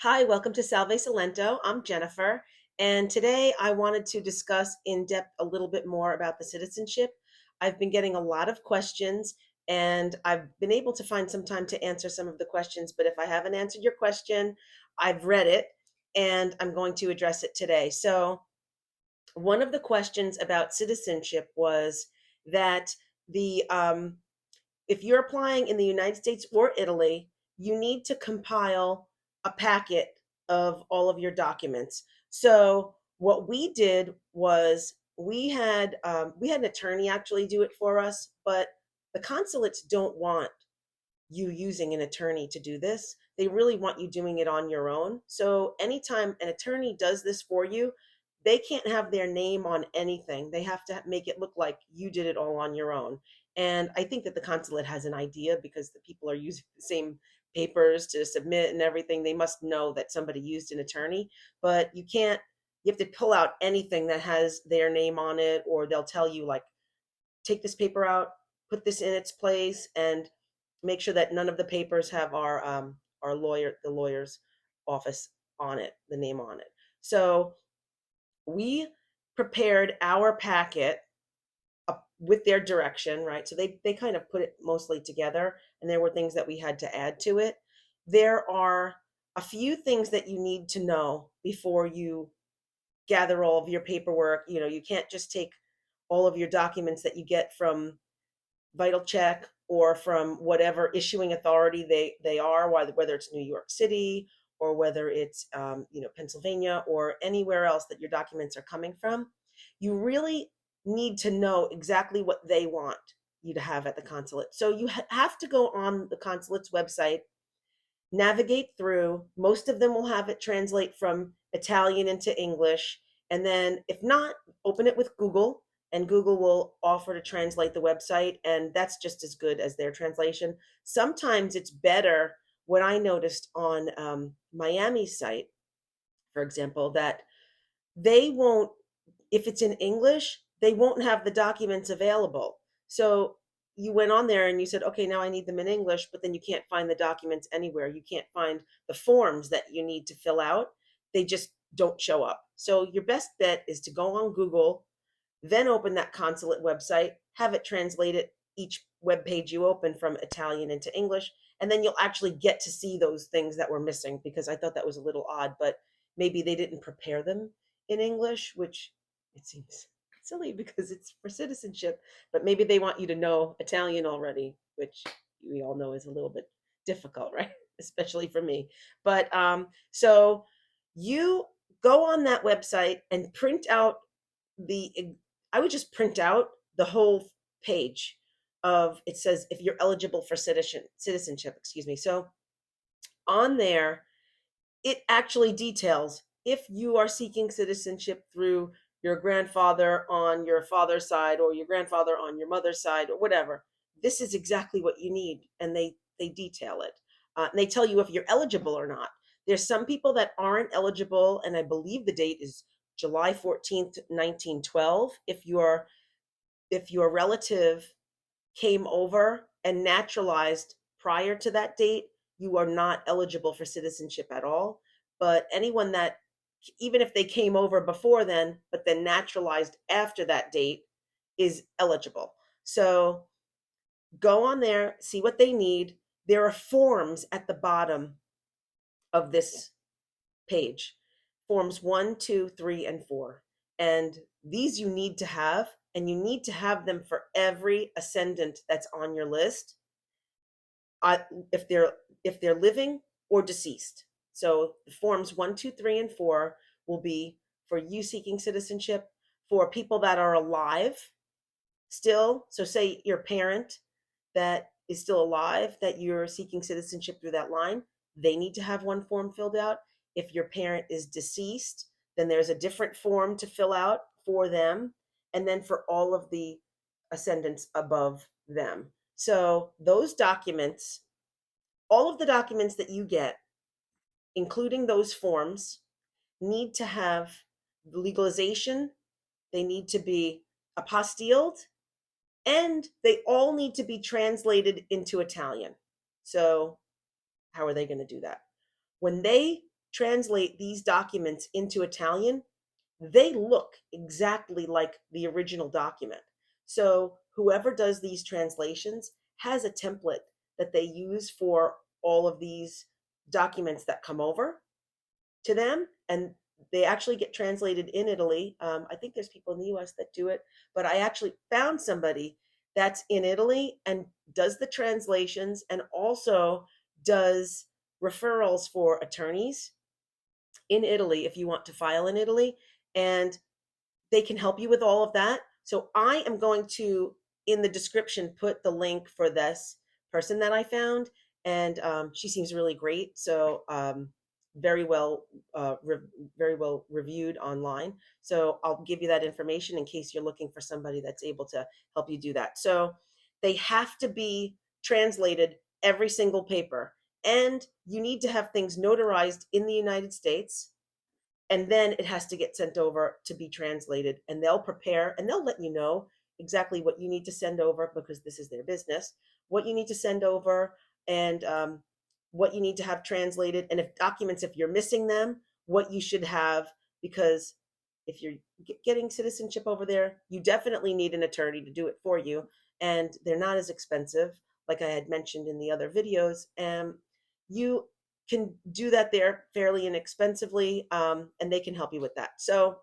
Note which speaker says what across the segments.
Speaker 1: Hi, welcome to Salento. I'm Jennifer, and today I wanted to discuss in depth a little bit more about the citizenship. I've been getting a lot of questions, and I've been able to find some time to answer some of the questions. But if I haven't answered your question, I've read it and I'm going to address it today. So, one of the questions about citizenship was that the if you're applying in the United States or Italy, you need to compile a packet of all of your documents. So what we did was we had an attorney actually do it for us, but the consulates don't want you using an attorney to do this. They really want you doing it on your own. So anytime an attorney does this for you, they can't have their name on anything. They have to make it look like you did it all on your own. And I think that the consulate has an idea because the people are using the same papers to submit and everything. They must know that somebody used an attorney, but you have to pull out anything that has their name on it, or they'll tell you, like, take this paper out, put this in its place, and make sure that none of the papers have the lawyer's office on it, the name on it. So we prepared our packet with their direction, right? So they kind of put it mostly together, and there were things that we had to add to it. There are a few things that you need to know before you gather all of your paperwork. You know, you can't just take all of your documents that you get from Vital Check or from whatever issuing authority they are, whether it's New York City or whether it's Pennsylvania or anywhere else that your documents are coming from. You really need to know exactly what they want you to have at the consulate. So you have to go on the consulate's website, navigate through. Most of them will have it translate from Italian into English. And then, if not, open it with Google, and Google will offer to translate the website. And that's just as good as their translation. Sometimes it's better. What I noticed on Miami's site, for example, that they won't, if it's in English, they won't have the documents available. So you went on there and you said, okay, now I need them in English, but then you can't find the documents anywhere. You can't find the forms that you need to fill out. They just don't show up. So your best bet is to go on Google, then open that consulate website, have it translated each web page you open from Italian into English, and then you'll actually get to see those things that were missing, because I thought that was a little odd, but maybe they didn't prepare them in English, which it seems silly because it's for citizenship, but maybe they want you to know Italian already, which we all know is a little bit difficult, right? Especially for me. But so you go on that website and print out the I would just print out the whole page of, it says if you're eligible for citizenship, excuse me. So on there, it actually details if you are seeking citizenship through your grandfather on your father's side or your grandfather on your mother's side or whatever. This is exactly what you need, and they detail it. And they tell you if you're eligible or not. There's some people that aren't eligible, and I believe the date is July 14th, 1912. If your relative came over and naturalized prior to that date, you are not eligible for citizenship at all. But anyone that, even if they came over before then, but then naturalized after that date, is eligible. So go on there, see what they need. There are forms at the bottom of this page, forms 1, 2, 3, and 4. And these you need to have, and you need to have them for every ascendant that's on your list, uh, if they're living or deceased. So the forms 1, 2, 3, and 4 will be for you seeking citizenship, for people that are alive still. So say your parent that is still alive, that you're seeking citizenship through that line, they need to have one form filled out. If your parent is deceased, then there's a different form to fill out for them, and then for all of the ascendants above them. So those documents, all of the documents that you get, including those forms, need to have legalization, they need to be apostilled, and they all need to be translated into Italian. So how are they going to do that? When they translate these documents into Italian, they look exactly like the original document. So whoever does these translations has a template that they use for all of these documents that come over to them, and they actually get translated in Italy. I think there's people in the US that do it, but I actually found somebody that's in Italy and does the translations and also does referrals for attorneys in Italy if you want to file in Italy. And they can help you with all of that. So I am going to, in the description, put the link for this person that I found, and she seems really great. So very well, very well reviewed online. So I'll give you that information in case you're looking for somebody that's able to help you do that. So they have to be translated every single paper, and you need to have things notarized in the United States, and then it has to get sent over to be translated, and they'll prepare and they'll let you know exactly what you need to send over, because this is their business, what you need to send over, and what you need to have translated, and if documents, if you're missing them, what you should have, because if you're getting citizenship over there, you definitely need an attorney to do it for you, and they're not as expensive, like I had mentioned in the other videos, and you can do that there fairly inexpensively, and they can help you with that. So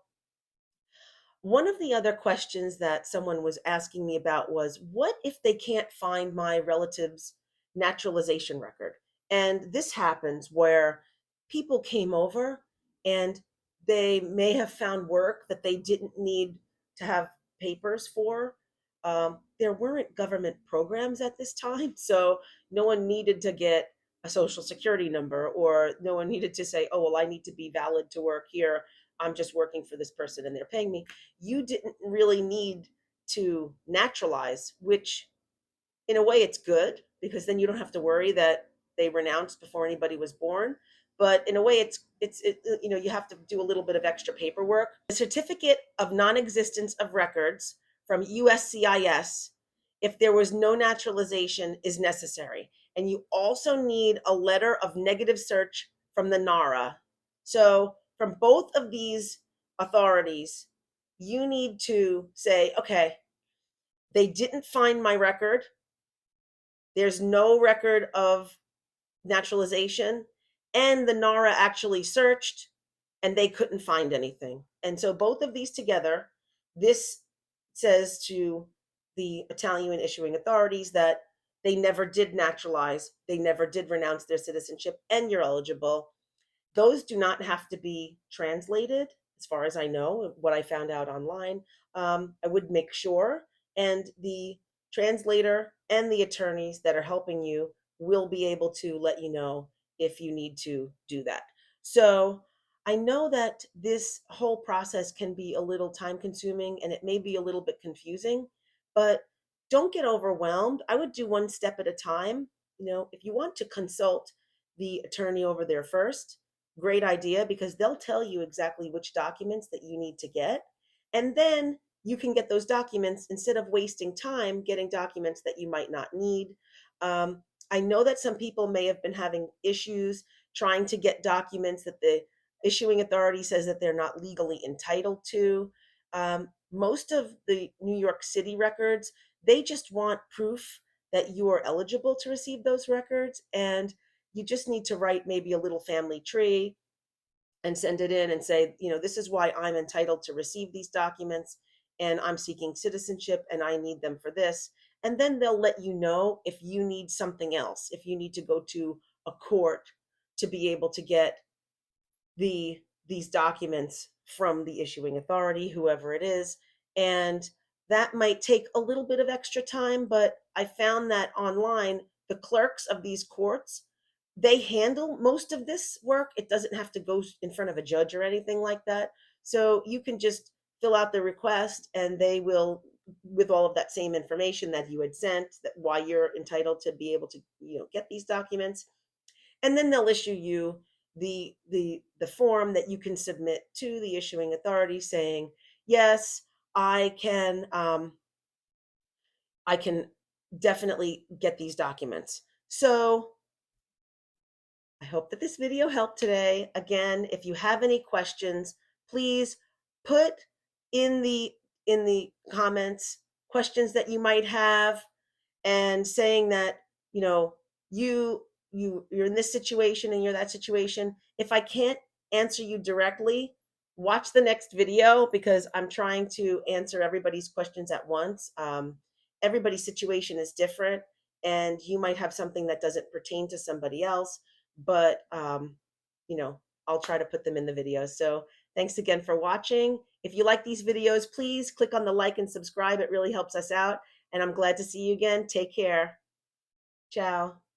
Speaker 1: one of the other questions that someone was asking me about was, what if they can't find my relative's naturalization record? And this happens where people came over and they may have found work that they didn't need to have papers for. There weren't government programs at this time, so no one needed to get a social security number, or no one needed to say, oh, well, I need to be valid to work here. I'm just working for this person and they're paying me. You didn't really need to naturalize, which in a way it's good, because then you don't have to worry that they renounced before anybody was born. But in a way you have to do a little bit of extra paperwork. The certificate of non-existence of records from USCIS, if there was no naturalization, is necessary. And you also need a letter of negative search from the NARA. So from both of these authorities, you need to say, okay, they didn't find my record. There's no record of naturalization, and the NARA actually searched and they couldn't find anything. And so both of these together, this says to the Italian issuing authorities that they never did naturalize, they never did renounce their citizenship, and you're eligible. Those do not have to be translated, as far as I know, what I found out online. I would make sure, and the translator and the attorneys that are helping you will be able to let you know if you need to do that. So I know that this whole process can be a little time consuming and it may be a little bit confusing, but don't get overwhelmed. I would do one step at a time. If you want to consult the attorney over there first, great idea, because they'll tell you exactly which documents that you need to get. And then you can get those documents instead of wasting time getting documents that you might not need. I know that some people may have been having issues trying to get documents that the issuing authority says that they're not legally entitled to. Most of the New York City records, they just want proof that you are eligible to receive those records. And you just need to write maybe a little family tree and send it in and say, this is why I'm entitled to receive these documents, and I'm seeking citizenship and I need them for this. And then they'll let you know if you need something else, if you need to go to a court to be able to get these documents from the issuing authority, whoever it is. And that might take a little bit of extra time, but I found that online, the clerks of these courts, they handle most of this work. It doesn't have to go in front of a judge or anything like that. So you can just fill out the request and they will, with all of that same information that you had sent, that why you're entitled to be able to, get these documents. And then they'll issue you the form that you can submit to the issuing authority saying, yes, I can definitely get these documents. So I hope that this video helped today. Again, if you have any questions, please put in the comments questions that you might have, and saying that, you know, you're in this situation and you're that situation. If I can't answer you directly, watch the next video, because I'm trying to answer everybody's questions at once. Everybody's situation is different, and you might have something that doesn't pertain to somebody else, but you know, I'll try to put them in the video. So thanks again for watching. If you like these videos, please click on the like and subscribe. It really helps us out, and I'm glad to see you again. Take care. Ciao.